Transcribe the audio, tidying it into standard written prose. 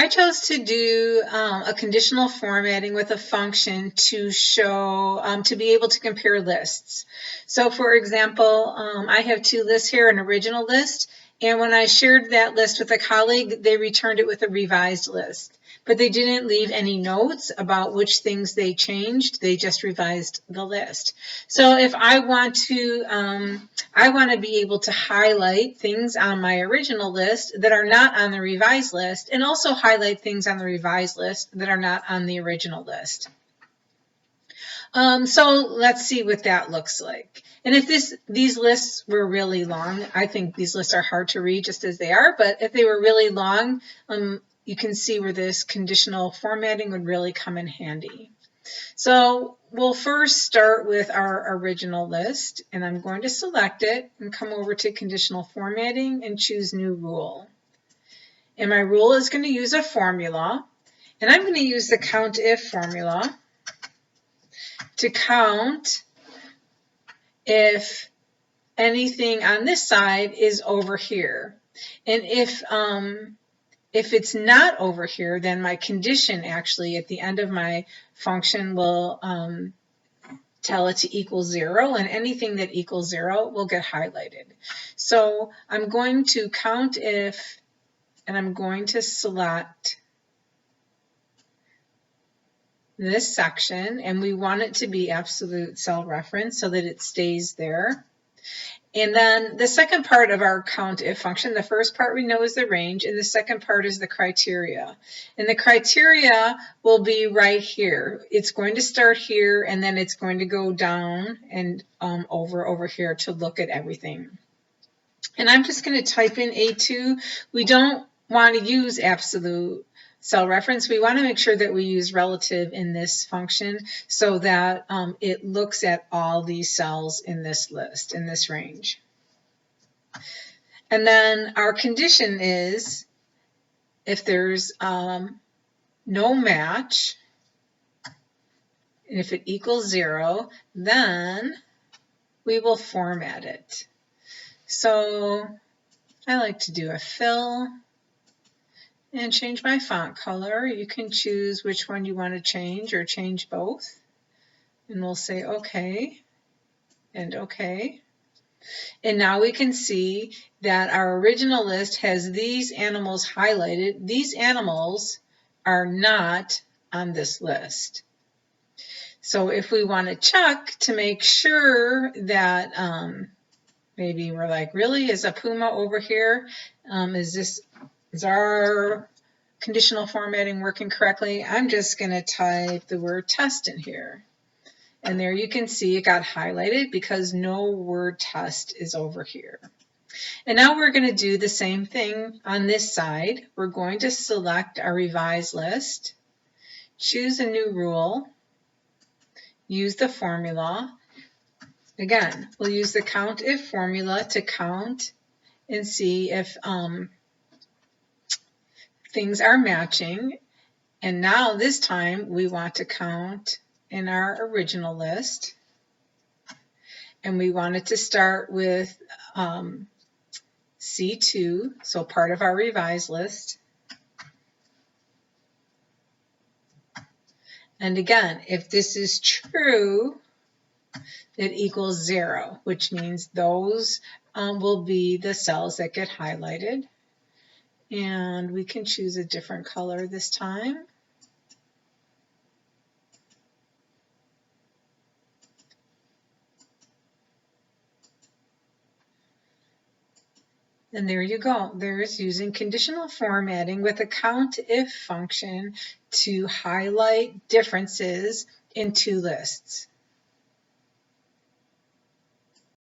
I chose to do a conditional formatting with a function to show, to be able to compare lists. So for example, I have two lists here, an original list, and when I shared that list with a colleague, they returned it with a revised list. But they didn't leave any notes about which things they changed. They just revised the list. So if I want to be able to highlight things on my original list that are not on the revised list, and also highlight things on the revised list that are not on the original list. So let's see what that looks like. And if these lists were really long, I think these lists are hard to read just as they are, but if they were really long, you can see where this conditional formatting would really come in handy. So we'll first start with our original list, and I'm going to select it and come over to conditional formatting and choose new rule. And my rule is going to use a formula, and I'm going to use the COUNTIF formula to count if anything on this side is over here. And if it's not over here, then my condition actually at the end of my function will tell it to equal 0, and anything that equals 0 will get highlighted. So I'm going to count if, and I'm going to select this section, and we want it to be absolute cell reference so that it stays there. And then the second part of our COUNTIF function, the first part we know is the range, and the second part is the criteria. And the criteria will be right here. It's going to start here, and then it's going to go down and over here to look at everything. And I'm just going to type in A2. We don't want to use absolute cell reference. We want to make sure that we use relative in this function so that it looks at all these cells in this list, in this range. And then our condition is if there's no match, and if it equals 0, then we will format it. So I like to do a fill and change my font color. You can choose which one you want to change or change both. And we'll say OK and OK. And now we can see that our original list has these animals highlighted. These animals are not on this list. So if we want to check to make sure that maybe we're like, really, is a puma over here? Is our conditional formatting working correctly? I'm just going to type the word test in here. And there you can see it got highlighted because no word test is over here. And now we're going to do the same thing on this side. We're going to select our revised list, choose a new rule, use the formula. Again, we'll use the COUNTIF formula to count and see if things are matching. And now this time we want to count in our original list. And we want it to start with C2, so part of our revised list. And again, if this is true, it equals 0, which means those will be the cells that get highlighted. And we can choose a different color this time. And there you go. There's using conditional formatting with a COUNTIF function to highlight differences in two lists.